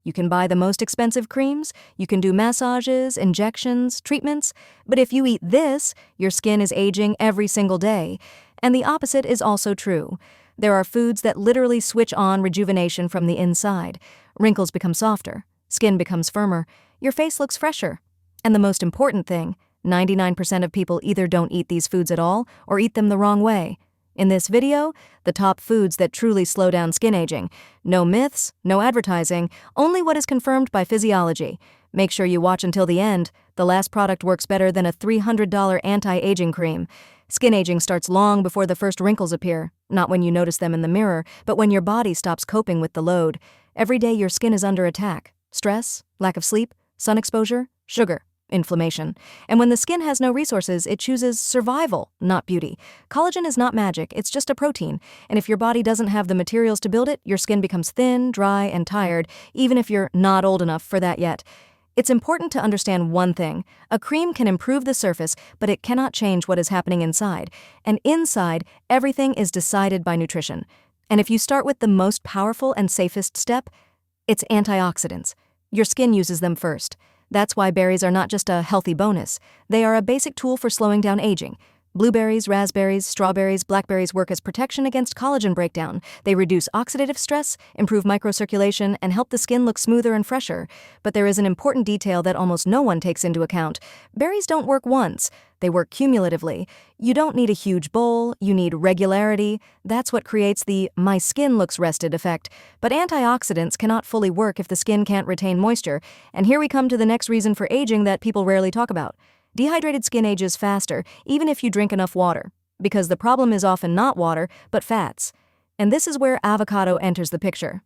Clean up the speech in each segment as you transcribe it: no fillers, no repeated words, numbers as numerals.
You can buy the most expensive creams, you can do massages, injections, treatments, but if you eat this, your skin is aging every single day. And the opposite is also true. There are foods that literally switch on rejuvenation from the inside. Wrinkles become softer, skin becomes firmer, your face looks fresher. And the most important thing, 99% of people either don't eat these foods at all or eat them the wrong way. In this video, the top foods that truly slow down skin aging. No myths, no advertising, only what is confirmed by physiology. Make sure you watch until the end. The last product works better than a $300 anti-aging cream. Skin aging starts long before the first wrinkles appear, not when you notice them in the mirror, but when your body stops coping with the load. Every day your skin is under attack. Stress, lack of sleep, sun exposure, sugar, inflammation. And when the skin has no resources, it chooses survival, not beauty. Collagen is not magic, it's just a protein. And if your body doesn't have the materials to build it, your skin becomes thin, dry, and tired, even if you're not old enough for that yet. It's important to understand one thing. A cream can improve the surface, but it cannot change what is happening inside. And inside, everything is decided by nutrition. And if you start with the most powerful and safest step, it's antioxidants. Your skin uses them first. That's why berries are not just a healthy bonus. They are a basic tool for slowing down aging. Blueberries, raspberries, strawberries, blackberries work as protection against collagen breakdown. They reduce oxidative stress, improve microcirculation, and help the skin look smoother and fresher. But there is an important detail that almost no one takes into account. Berries don't work once. They work cumulatively. You don't need a huge bowl, you need regularity. That's what creates the "my skin looks rested" effect. But antioxidants cannot fully work if the skin can't retain moisture. And here we come to the next reason for aging that people rarely talk about. Dehydrated skin ages faster, even if you drink enough water, because the problem is often not water, but fats. And this is where avocado enters the picture.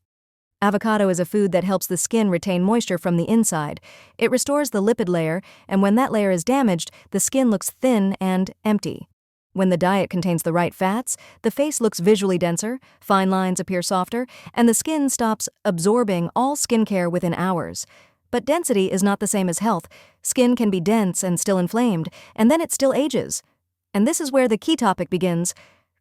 Avocado is a food that helps the skin retain moisture from the inside. It restores the lipid layer, and when that layer is damaged, the skin looks thin and empty. When the diet contains the right fats, the face looks visually denser, fine lines appear softer, and the skin stops absorbing all skincare within hours. But density is not the same as health. Skin can be dense and still inflamed, and then it still ages. And this is where the key topic begins: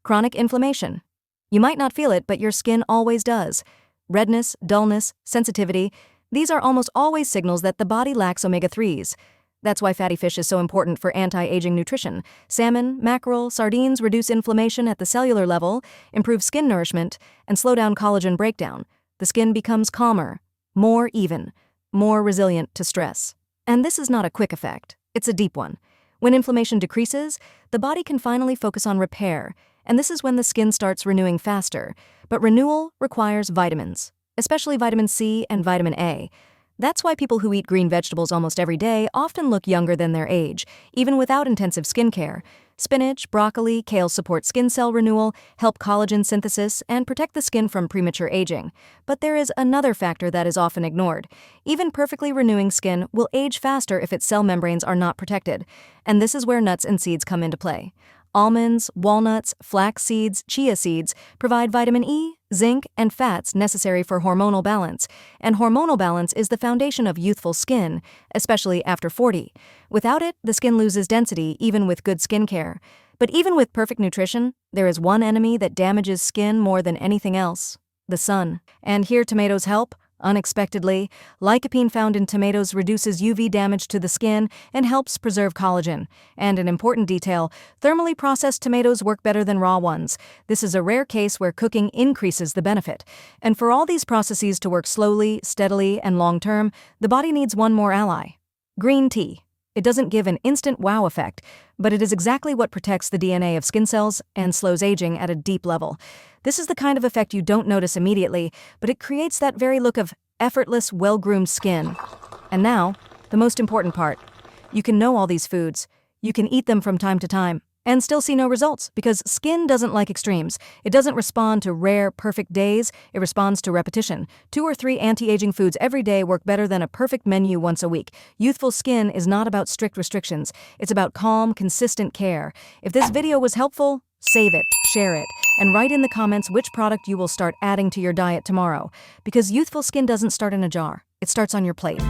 chronic inflammation. You might not feel it, but your skin always does. Redness, dullness, sensitivity, these are almost always signals that the body lacks omega-3s. That's why fatty fish is so important for anti-aging nutrition. Salmon, mackerel, sardines reduce inflammation at the cellular level, improve skin nourishment, and slow down collagen breakdown. The skin becomes calmer, more even, more resilient to stress. And this is not a quick effect, it's a deep one. When inflammation decreases, the body can finally focus on repair, and this is when the skin starts renewing faster. But renewal requires vitamins, especially vitamin C and vitamin A. That's why people who eat green vegetables almost every day often look younger than their age, even without intensive skincare. Spinach, broccoli, kale support skin cell renewal, help collagen synthesis, and protect the skin from premature aging. But there is another factor that is often ignored. Even perfectly renewing skin will age faster if its cell membranes are not protected. And this is where nuts and seeds come into play. Almonds, walnuts, flax seeds, chia seeds provide vitamin E, zinc, and fats necessary for hormonal balance. And hormonal balance is the foundation of youthful skin, especially after 40. Without it, the skin loses density even with good skincare. But even with perfect nutrition, there is one enemy that damages skin more than anything else: the sun. And here tomatoes help. Unexpectedly, lycopene found in tomatoes reduces UV damage to the skin and helps preserve collagen. And an important detail, thermally processed tomatoes work better than raw ones. This is a rare case where cooking increases the benefit. And for all these processes to work slowly, steadily, and long-term, the body needs one more ally: green tea. It doesn't give an instant wow effect, but it is exactly what protects the DNA of skin cells and slows aging at a deep level. This is the kind of effect you don't notice immediately, but it creates that very look of effortless, well-groomed skin. And now, the most important part. You can know all these foods. You can eat them from time to time and still see no results, because skin doesn't like extremes. It doesn't respond to rare, perfect days. It responds to repetition. 2 or 3 anti-aging foods every day work better than a perfect menu once a week. Youthful skin is not about strict restrictions. It's about calm, consistent care. If this video was helpful, save it, share it, and write in the comments which product you will start adding to your diet tomorrow. Because youthful skin doesn't start in a jar. It starts on your plate.